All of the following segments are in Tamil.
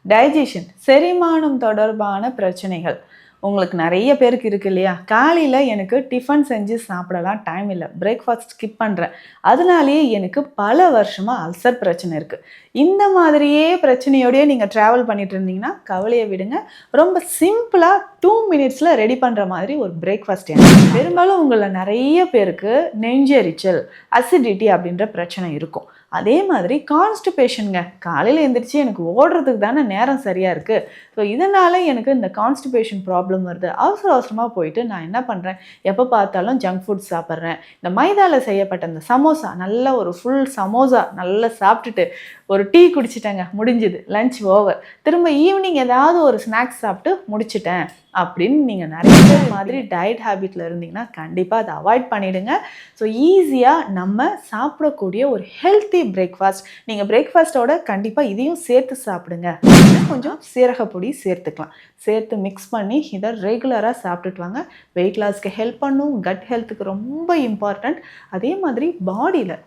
டைஜஷன் செரிமானம் தொடர்பான பிரச்சனைகள் உங்களுக்கு நிறைய பேருக்கு இருக்கு இல்லையா? காலையில் எனக்கு டிஃபன் செஞ்சு சாப்பிடலாம் டைம் இல்லை, பிரேக்ஃபாஸ்ட் ஸ்கிப் பண்ணுறேன், அதனாலேயே எனக்கு பல வருஷமாக அல்சர் பிரச்சனை இருக்குது. இந்த மாதிரியே பிரச்சனையோடய நீங்கள் ட்ராவல் பண்ணிட்டு இருந்தீங்கன்னா கவலையை விடுங்க. ரொம்ப சிம்பிளாக 2 மினிட்ஸில் ரெடி பண்ணுற மாதிரி ஒரு பிரேக்ஃபாஸ்ட். பெரும்பாலும் உங்களில் நிறைய பேருக்கு நெஞ்செரிச்சல், அசிடிட்டி அப்படின்ற பிரச்சனை இருக்கும். அதே மாதிரி கான்ஸ்டிபேஷனுங்க, காலையில் எழுந்திரிச்சு எனக்கு ஓடுறதுக்கு தானே நேரம் சரியாக இருக்குது. ஸோ இதனால் எனக்கு இந்த கான்ஸ்டிபேஷன் ப்ராப்ளம் வருது. அவசரமாக போயிட்டு நான் என்ன பண்ணுறேன், எப்போ பார்த்தாலும் ஜங்க் ஃபுட் சாப்பிட்றேன். இந்த மைதாவில் செய்யப்பட்ட இந்த சமோசா, நல்ல ஒரு ஃபுல் சமோசா நல்லா சாப்பிட்டுட்டு ஒரு டீ குடிச்சிட்டேங்க, முடிஞ்சுது, லஞ்ச் ஓவர். திரும்ப ஈவினிங் ஏதாவது ஒரு ஸ்நாக்ஸ் சாப்பிட்டு முடிச்சிட்டேன் அப்படின்னு நீங்கள் நிறைய பேர் மாதிரி டயட் ஹேபிட்டில் இருந்தீங்கன்னா கண்டிப்பாக அதை அவாய்ட் பண்ணிவிடுங்க. ஸோ ஈஸியாக நம்ம சாப்பிடக்கூடிய ஒரு ஹெல்த்தி பிரேக்ஃபாஸ்ட், நீங்கள் பிரேக்ஃபாஸ்ட்டோட கண்டிப்பாக இதையும் சேர்த்து சாப்பிடுங்க. கொஞ்சம் சீரகப்பொடி சேர்த்துக்கலாம், சேர்த்து மிக்ஸ் பண்ணி இதை ரெகுலராக சாப்பிட்டுட்டு வாங்க. வெயிட் லாஸ்க்கு ஹெல்ப் பண்ணும், கட் ஹெல்த்துக்கு ரொம்ப இம்பார்ட்டண்ட். அதே மாதிரி பாடியில்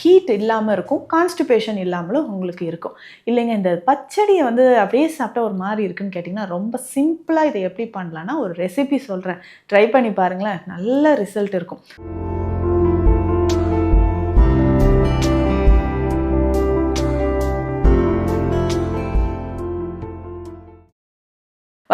ஹீட் இல்லாமல் இருக்கும், கான்ஸ்டிபேஷன் இல்லாமலும் உங்களுக்கு இருக்கும். இல்லைங்க இந்த பச்சடியை அப்படியே சாப்பிட்டா ஒரு மாதிரி இருக்குன்னு கேட்டிங்கன்னா, ரொம்ப சிம்பிளாக இதை எப்படி பண்ணலான்னா ஒரு ரெசிபி சொல்கிறேன், ட்ரை பண்ணி பாருங்களேன், நல்ல ரிசல்ட் இருக்கும்.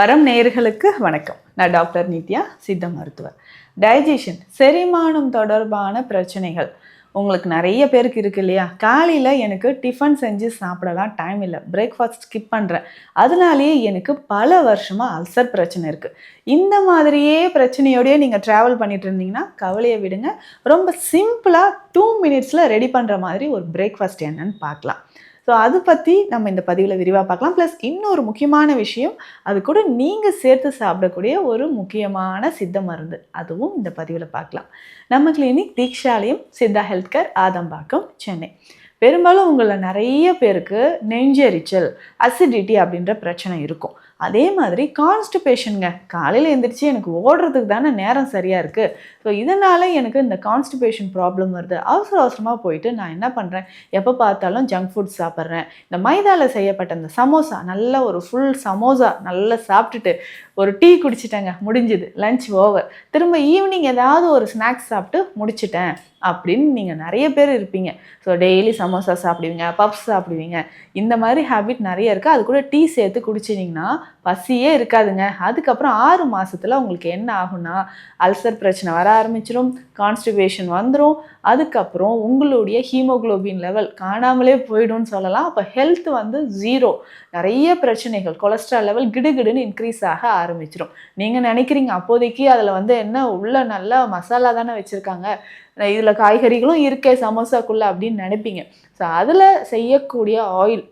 வரம் நேயர்களுக்கு வணக்கம். நான் டாக்டர் நித்யா, சித்த மருத்துவர். டைஜஷன் செரிமானம் தொடர்பான பிரச்சனைகள் உங்களுக்கு நிறைய பேருக்கு இருக்கு இல்லையா? காலையில் எனக்கு டிஃபன் செஞ்சு சாப்பிடலாம் டைம் இல்லை, பிரேக்ஃபாஸ்ட் ஸ்கிப் பண்ணுறேன், அதனாலேயே எனக்கு பல வருஷமாக அல்சர் பிரச்சனை இருக்குது. இந்த மாதிரியே பிரச்சனையோடய நீங்கள் ட்ராவல் பண்ணிட்டு இருந்தீங்கன்னா கவலையை விடுங்க. ரொம்ப சிம்பிளாக 2 மினிட்ஸில் ரெடி பண்ணுற மாதிரி ஒரு பிரேக்ஃபாஸ்ட் என்னன்னு பார்க்கலாம். ஸோ அதை பற்றி நம்ம இந்த பதிவில் விரிவாக பார்க்கலாம். ப்ளஸ் இன்னொரு முக்கியமான விஷயம், அது கூட நீங்கள் சேர்த்து சாப்பிடக்கூடிய ஒரு முக்கியமான சித்த மருந்து, அதுவும் இந்த பதிவில் பார்க்கலாம். நம்ம clinic Deekshalayam Siddha health care, Adambakkam, Chennai. பெரும்பாலும் உங்களில் நிறைய பேருக்கு நெஞ்செரிச்சல், அசிடிட்டி அப்படின்ற பிரச்சனை இருக்கும். அதே மாதிரி கான்ஸ்டிபேஷனுங்க, காலையில் எழுந்திரிச்சு எனக்கு ஓடுறதுக்கு தானே நேரம் சரியாக இருக்குது. ஸோ இதனால் எனக்கு இந்த கான்ஸ்டிபேஷன் ப்ராப்ளம் வருது. அவசரமாக போயிட்டு நான் என்ன பண்ணுறேன், எப்போ பார்த்தாலும் ஜங்க் ஃபுட் சாப்பிட்றேன். இந்த மைதாவில் செய்யப்பட்ட இந்த சமோசா, நல்ல ஒரு ஃபுல் சமோசா நல்லா சாப்பிட்டுட்டு ஒரு டீ குடிச்சிட்டேங்க, முடிஞ்சுது, லஞ்ச் ஓவர். திரும்ப ஈவினிங் ஏதாவது ஒரு ஸ்நாக்ஸ் சாப்பிட்டு முடிச்சிட்டேன் அப்படின்னு நீங்கள் நிறைய பேர் இருப்பீங்க. ஸோ டெய்லி சமோசா சாப்பிடுவீங்க, பப்ஸ் சாப்பிடுவீங்க, இந்த மாதிரி ஹேபிட் நிறைய இருக்குது. அது கூட டீ சேர்த்து குடிச்சிட்டிங்கன்னா பசியே இருக்காதுங்க. அதுக்கப்புறம் 6 மாதத்தில் உங்களுக்கு என்ன ஆகும்னா அல்சர் பிரச்சனை வர ஆரம்பிச்சிடும், கான்ஸ்டிபேஷன் வந்துடும். அதுக்கப்புறம் உங்களுடைய ஹீமோக்ளோபின் லெவல் காணாமலே போய்டும்னு சொல்லலாம். அப்போ ஹெல்த் 0, நிறைய பிரச்சனைகள், கொலஸ்ட்ரால் லெவல் கிடுகிடுன்னு இன்க்ரீஸ் ஆக ஆரம்பிச்சிடும். நீங்கள் நினைக்கிறீங்க அப்போதைக்கு அதில் என்ன உள்ள நல்லா மசாலா தானே வச்சுருக்காங்க, இதில் காய்கறிகளும் இருக்கே சமோசாக்குள்ளே அப்படின்னு நினைப்பீங்க. ஸோ அதில் செய்யக்கூடிய ஆயில்,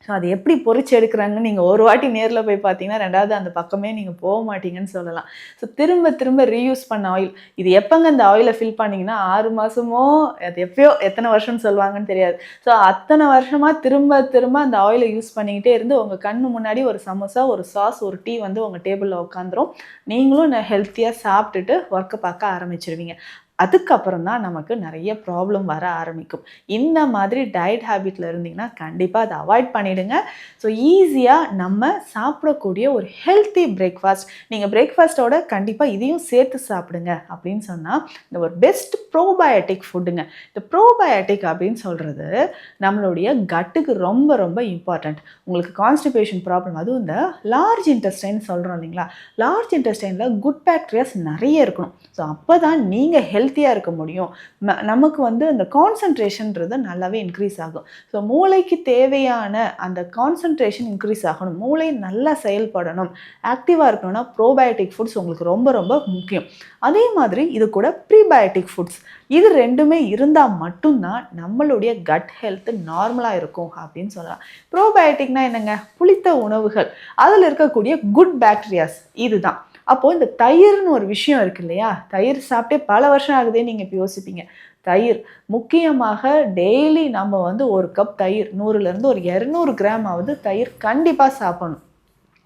ஸோ அது எப்படி பொறிச்சு எடுக்கிறாங்கன்னு நீங்கள் ஒரு வாட்டி நேரில் போய் பார்த்தீங்கன்னா 2வது அந்த பக்கமே நீங்கள் போக மாட்டீங்கன்னு சொல்லலாம். ஸோ திரும்ப திரும்ப ரீயூஸ் பண்ண ஆயில், இது எப்போங்க இந்த ஆயிலை ஃபில் பண்ணிங்கன்னா 6 மாதமோ அது எப்பயோ எத்தனை வருஷம்னு சொல்லுவாங்கன்னு தெரியாது. ஸோ அத்தனை வருஷமாக திரும்ப திரும்ப அந்த ஆயிலை யூஸ் பண்ணிக்கிட்டே இருந்து உங்கள் கண்ணு முன்னாடி ஒரு சமோசா, ஒரு சாஸ், ஒரு டீ உங்கள் டேபிளில் உட்காந்துரும். நீங்களும் ஹெல்த்தியாக சாப்பிட்டுட்டு ஒர்க்கை பார்க்க ஆரம்பிச்சிருவீங்க. அதுக்கப்புறம் தான் நமக்கு நிறைய ப்ராப்ளம் வர ஆரம்பிக்கும். இந்த மாதிரி டயட் ஹேபிட்டில் இருந்தீங்கன்னா கண்டிப்பாக அதை அவாய்ட் பண்ணிவிடுங்க. ஸோ ஈஸியாக நம்ம சாப்பிடக்கூடிய ஒரு ஹெல்த்தி பிரேக்ஃபாஸ்ட், நீங்கள் பிரேக்ஃபாஸ்ட்டோட கண்டிப்பாக இதையும் சேர்த்து சாப்பிடுங்க அப்படின்னு சொன்னால் இந்த ஒரு பெஸ்ட் ப்ரோபயோட்டிக் ஃபுட்டுங்க. இந்த ப்ரோபயோட்டிக் அப்படின்னு சொல்கிறது நம்மளுடைய கட்டுக்கு ரொம்ப ரொம்ப இம்பார்ட்டண்ட். உங்களுக்கு கான்ஸ்டிபேஷன் ப்ராப்ளம், அதுவும் இந்த லார்ஜ் இன்டெஸ்டைன் சொல்கிறோம் இல்லைங்களா, லார்ஜ் இன்டெஸ்டைனில் குட் பாக்டீரியாஸ் நிறைய இருக்கணும். ஸோ அப்போ தான் நீங்கள் ஹெல்த்தியாக இருக்க முடியும். நமக்கு அந்த கான்சன்ட்ரேஷன்றது நல்லாவே இன்க்ரீஸ் ஆகும். ஸோ மூளைக்கு தேவையான அந்த கான்சன்ட்ரேஷன் இன்க்ரீஸ் ஆகணும், மூளை நல்லா செயல்படணும், ஆக்டிவாக இருக்கணும்னா ப்ரோபயோட்டிக் ஃபுட்ஸ் உங்களுக்கு ரொம்ப ரொம்ப முக்கியம். அதே மாதிரி இது கூட ப்ரீபயோட்டிக் ஃபுட்ஸ், இது ரெண்டுமே இருந்தால் மட்டும்தான் நம்மளுடைய கட் ஹெல்த் நார்மலாக இருக்கும் அப்படின்னு சொல்லலாம். ப்ரோபயோட்டிக்னா என்னங்க, புளித்த உணவுகள், அதில் இருக்கக்கூடிய குட் பாக்டீரியாஸ் இதுதான். அப்போது இந்த தயிர்னு ஒரு விஷயம் இருக்கு இல்லையா, தயிர் சாப்பிட்டே பல வருஷம் ஆகுதே நீங்கள் இப்போ யோசிப்பீங்க. தயிர் முக்கியமாக டெய்லி நம்ம 1 கப் தயிர், 100லேருந்து ஒரு 200 கிராம் ஆகுது தயிர் கண்டிப்பாக சாப்பிடணும்.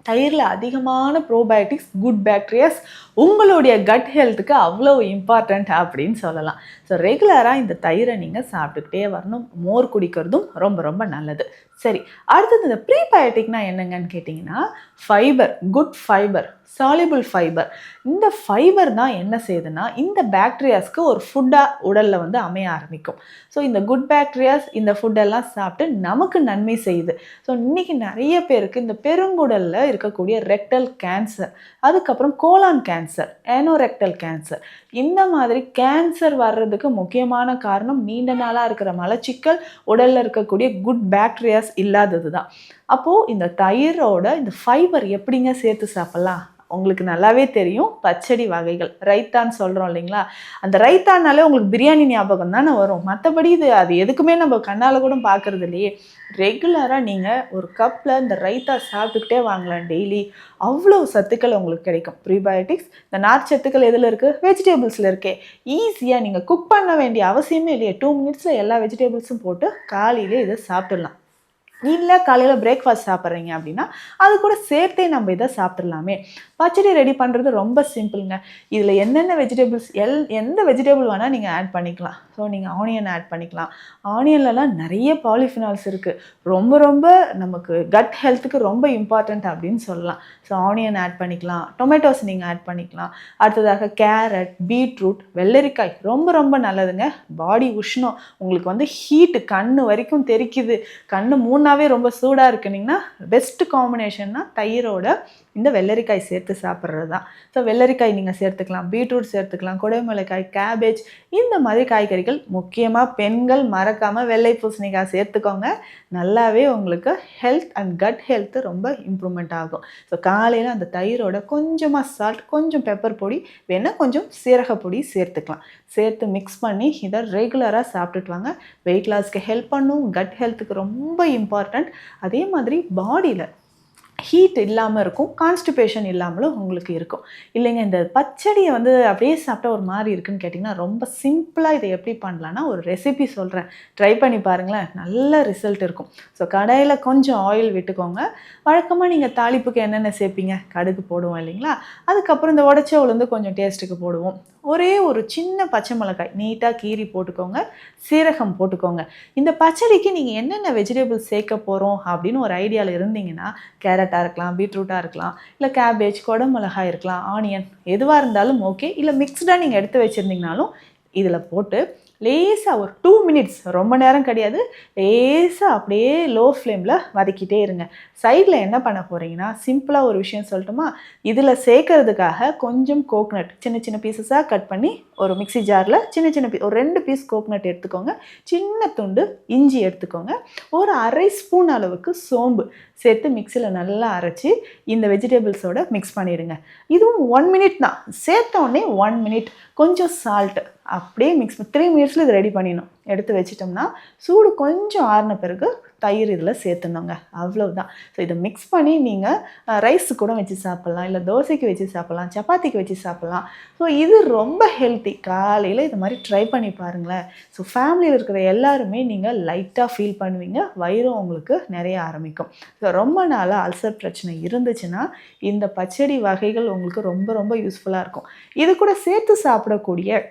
தயிரில் அதிகமான ப்ரோபயோட்டிக்ஸ், குட் பாக்டீரியாஸ் உங்களுடைய கட் ஹெல்த்துக்கு அவ்வளோ இம்பார்ட்டண்ட் அப்படின்னு சொல்லலாம். ஸோ ரெகுலராக இந்த தயிரை நீங்கள் சாப்பிட்டுக்கிட்டே வரணும். மோர் குடிக்கிறதும் ரொம்ப ரொம்ப நல்லது. சரி, அடுத்தது இந்த ப்ரீபயோட்டிக்னா என்னங்கன்னு கேட்டிங்கன்னா, fibre, good fibre, soluble fibre. இந்த ஃபைபர் தான் என்ன செய்யுதுன்னா, இந்த பாக்டீரியாஸ்க்கு ஒரு ஃபுட்டாக உடலில் வந்து அமைய ஆரம்பிக்கும். ஸோ இந்த குட் பாக்டீரியாஸ் இந்த ஃபுட்டெல்லாம் சாப்பிட்டு நமக்கு நன்மை செய்யுது. ஸோ இன்றைக்கி நிறைய பேருக்கு இந்த பெருங்குடலில் இருக்கக்கூடிய ரெக்டல் கேன்சர், அதுக்கப்புறம் கோலான் கேன்சர், ஏனோரெக்டல் கேன்சர், இந்த மாதிரி கேன்சர் வர்றதுக்கு முக்கியமான காரணம் நீண்ட நாளாக இருக்கிற மலச்சிக்கல், உடலில் இருக்கக்கூடிய குட் பாக்டீரியாஸ் இல்லாதது தான். அப்போது இந்த தயிரோட இந்த ஃபைபர் எப்படிங்க சேர்த்து சாப்பிட்லாம்? உங்களுக்கு நல்லாவே தெரியும், பச்சடி வகைகள், ரைத்தான்னு சொல்கிறோம் இல்லைங்களா? அந்த ரைத்தானாலே உங்களுக்கு பிரியாணி ஞாபகம் தானே வரும். மற்றபடி அது எதுக்குமே நம்ம கண்ணால் கூட பார்க்குறது இல்லையே. ரெகுலராக நீங்கள் ஒரு கப்பில் இந்த ரைத்தா சாப்பிட்டுக்கிட்டே வாங்கலாம் டெய்லி. அவ்வளோ சத்துக்கள் உங்களுக்கு கிடைக்கும். ப்ரீபயோட்டிக்ஸ், இந்த நார்ச்சத்துக்கள் எதில் இருக்குது? வெஜிடபிள்ஸில் இருக்கே. ஈஸியாக நீங்கள் குக் பண்ண வேண்டிய அவசியமே இல்லையே. 2 மினிட்ஸில் எல்லா வெஜிடபிள்ஸும் போட்டு காலையிலே இதை சாப்பிட்டுடலாம். இல்லை காலையில் பிரேக்ஃபாஸ்ட் சாப்பிட்றீங்க அப்படின்னா அது கூட சேர்த்தே நம்ம இதை சாப்பிட்றலாமே. பச்சடி ரெடி பண்ணுறது ரொம்ப சிம்பிளுங்க. இதில் என்னென்ன வெஜிடபிள்ஸ் எந்த வெஜிடபிள் வேணால் நீங்கள் ஆட் பண்ணிக்கலாம். ஸோ நீங்கள் ஆனியன் ஆட் பண்ணிக்கலாம். ஆனியன்லலாம் நிறைய பாலிஃபினால்ஸ் இருக்குது. ரொம்ப ரொம்ப நமக்கு கட் ஹெல்த்துக்கு ரொம்ப இம்பார்ட்டண்ட் அப்படின்னு சொல்லலாம். ஸோ ஆனியன் ஆட் பண்ணிக்கலாம், டொமேட்டோஸ் நீங்கள் ஆட் பண்ணிக்கலாம். அடுத்ததாக கேரட், பீட்ரூட், வெள்ளரிக்காய் ரொம்ப ரொம்ப நல்லதுங்க. பாடி உஷ்ணம் உங்களுக்கு வந்து ஹீட்டு கண்ணு வரைக்கும் தெரிக்குது, கண்ணு 3 ரொம்ப சூடாக இருக்குனிங்கன்னா பெஸ்ட் காம்பினேஷன்னா தயிரோட இந்த வெள்ளரிக்காய் சேர்த்து சாப்பிட்றது தான். ஸோ வெள்ளரிக்காய் நீங்கள் சேர்த்துக்கலாம், பீட்ரூட் சேர்த்துக்கலாம், குடைமிளகாய், கேபேஜ், இந்த மாதிரி காய்கறிகள். முக்கியமாக பெண்கள் மறக்காமல் வெள்ளை பூசணிக்காய் சேர்த்துக்கோங்க. நல்லாவே உங்களுக்கு ஹெல்த் அண்ட் கட் ஹெல்த்து ரொம்ப இம்ப்ரூவ்மெண்ட் ஆகும். ஸோ காலையில் அந்த தயிரோட கொஞ்சமாக சால்ட், கொஞ்சம் பெப்பர் பொடி, வேணால் கொஞ்சம் சீரக பொடி சேர்த்துக்கலாம். சேர்த்து மிக்ஸ் பண்ணி இதை ரெகுலராக சாப்பிட்டுட்டு வாங்க. வெயிட் லாஸ்க்கு ஹெல்ப் பண்ணும், கட் ஹெல்த்துக்கு ரொம்ப இம்பார்ட்டண்ட். அதே மாதிரி பாடியில் ஹீட் இல்லாமல் இருக்கும், கான்ஸ்டிபேஷன் இல்லாமலும் உங்களுக்கு இருக்கும். இல்லைங்க இந்த பச்சடியை வந்து அப்படியே சாப்பிட்டா ஒரு மாதிரி இருக்குன்னு கேட்டிங்கன்னா, ரொம்ப சிம்பிளாக இதை எப்படி பண்ணலான்னா ஒரு ரெசிபி சொல்கிறேன், ட்ரை பண்ணி பாருங்களேன், நல்ல ரிசல்ட் இருக்கும். ஸோ கடாயில் கொஞ்சம் ஆயில் விட்டுக்கோங்க. வழக்கமாக நீங்கள் தாளிப்புக்கு என்னென்ன சேர்ப்பீங்க? கடுகு போடுவோம் இல்லைங்களா? அதுக்கப்புறம் இந்த உடச்ச உளுந்து கொஞ்சம் டேஸ்ட்டுக்கு போடுவோம். ஒரே ஒரு சின்ன பச்சை மிளகாய் நீட்டாக கீறி போட்டுக்கோங்க, சீரகம் போட்டுக்கோங்க. இந்த பச்சடிக்கு நீங்கள் என்னென்ன வெஜிடபிள்ஸ் சேர்க்க போகிறோம் அப்படின்னு ஒரு ஐடியாவில் இருந்தீங்கன்னா, கேரட்டாக இருக்கலாம், பீட்ரூட்டாக இருக்கலாம், இல்லை கேபேஜ், குடமிளகாய் இருக்கலாம், ஆனியன் எதுவாக இருந்தாலும் ஓகே. இல்லை மிக்ஸ்டாக நீங்கள் எடுத்து வச்சுருந்தீங்கனாலும் இதில் போட்டு லேசாக ஒரு 2 மினிட்ஸ், ரொம்ப நேரம் கிடையாது, லேசாக அப்படியே லோ ஃப்ளேமில் வதக்கிட்டே இருங்க. சைடில் என்ன பண்ண போகிறீங்கன்னா, சிம்பிளாக ஒரு விஷயம் சொல்லட்டுமா? இதில் சேர்க்கறதுக்காக கொஞ்சம் கோக்னட் சின்ன சின்ன பீசஸாக கட் பண்ணி ஒரு மிக்ஸி ஜாரில் சின்ன ஒரு 2 பீஸ் கோக்னட் எடுத்துக்கோங்க, சின்ன துண்டு இஞ்சி எடுத்துக்கோங்க, ஒரு 1/2 ஸ்பூன் அளவுக்கு சோம்பு சேர்த்து மிக்சியில் நல்லா அரைச்சி இந்த வெஜிடபிள்ஸோட மிக்ஸ் பண்ணிவிடுங்க. இதுவும் 1 மினிட் தான், சேர்த்தோடனே 1 மினிட், கொஞ்சம் சால்ட்டு அப்படியே மிக்ஸ் 3 மினிட்ஸில் இது ரெடி பண்ணிடணும். எடுத்து வச்சிட்டோம்னா சூடு கொஞ்சம் ஆறின பிறகு தயிர் இதில் சேர்த்துணுங்க, அவ்வளவுதான். ஸோ இதை மிக்ஸ் பண்ணி நீங்கள் ரைஸு கூட வச்சு சாப்பிட்லாம், இல்லை தோசைக்கு வச்சு சாப்பிட்லாம், சப்பாத்திக்கு வச்சு சாப்பிட்லாம். ஸோ இது ரொம்ப ஹெல்த்தி. காலையில் இது மாதிரி ட்ரை பண்ணி பாருங்களேன். ஸோ ஃபேமிலியில் இருக்கிற எல்லாருமே நீங்கள் லைட்டாக ஃபீல் பண்ணுவீங்க, வயிறும் உங்களுக்கு நிறைய ஆரம்பிக்கும். ஸோ ரொம்ப நாளாக அல்சர் பிரச்சனை இருந்துச்சுன்னா இந்த பச்சடி வகைகள் உங்களுக்கு ரொம்ப ரொம்ப யூஸ்ஃபுல்லாக இருக்கும். இது கூட சேர்த்து சாப்பிடக்கூடிய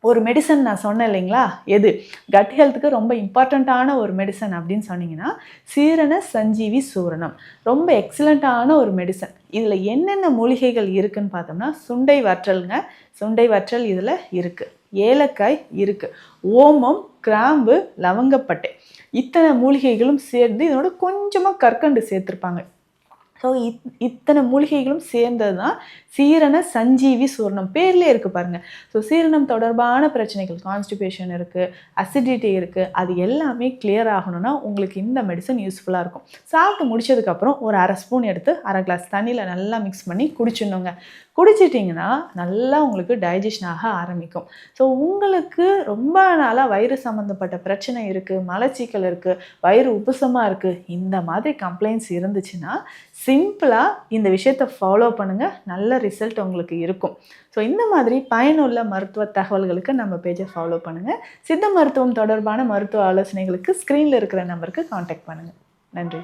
ஒரு மெடிசன் நான் சொன்னேன் இல்லைங்களா, எது கட் ஹெல்த்துக்கு ரொம்ப இம்பார்ட்டண்ட்டான ஒரு மெடிசன் அப்படின்னு சொன்னீங்கன்னா, சீரண சஞ்சீவி சூரணம். ரொம்ப எக்ஸலண்ட்டான ஒரு மெடிசன். இதில் என்னென்ன மூலிகைகள் இருக்குதுன்னு பார்த்தோம்னா, சுண்டை வற்றலுங்க, சுண்டை வற்றல் இதில் இருக்குது, ஏலக்காய் இருக்குது, ஓமம், கிராம்பு, லவங்கப்பட்டை, இத்தனை மூலிகைகளும் சேர்ந்து இதனோட கொஞ்சமாக கற்கண்டு சேர்த்துருப்பாங்க. ஸோ இத்தனை மூலிகைகளும் சேர்ந்தது தான் சீரண சஞ்சீவி சூரணம். பேர்லேயே இருக்குது பாருங்கள். ஸோ சீரணம் தொடர்பான பிரச்சனைகள், கான்ஸ்டிபேஷன் இருக்குது, அசிடிட்டி இருக்குது, அது எல்லாமே கிளியர் ஆகணும்னா உங்களுக்கு இந்த மெடிசன் யூஸ்ஃபுல்லாக இருக்கும். சாப்பிட்டு முடிச்சதுக்கப்புறம் ஒரு 1/2 ஸ்பூன் எடுத்து 1/2 கிளாஸ் தண்ணியில் நல்லா மிக்ஸ் பண்ணி குடிச்சிடணுங்க. குடிச்சிட்டிங்கன்னா நல்லா உங்களுக்கு டைஜஷன் ஆக ஆரம்பிக்கும். ஸோ உங்களுக்கு ரொம்ப நாளாக வயிறு சம்மந்தப்பட்ட பிரச்சனை இருக்குது, மலச்சிக்கல் இருக்குது, வயிறு உப்புசமாக இருக்குது, இந்த மாதிரி கம்ப்ளைண்ட்ஸ் இருந்துச்சுன்னா சிம்பிளாக இந்த விஷயத்தை ஃபாலோ பண்ணுங்கள், நல்ல ரிசல்ட் உங்களுக்கு இருக்கும். ஸோ இந்த மாதிரி பயனுள்ள மருத்துவ தகவல்களுக்கு நம்ம பேஜை ஃபாலோ பண்ணுங்கள். சித்த மருத்துவம் தொடர்பான மருத்துவ ஆலோசனைகளுக்கு ஸ்க்ரீனில் இருக்கிற நம்பருக்கு காண்டாக்ட் பண்ணுங்கள். நன்றி.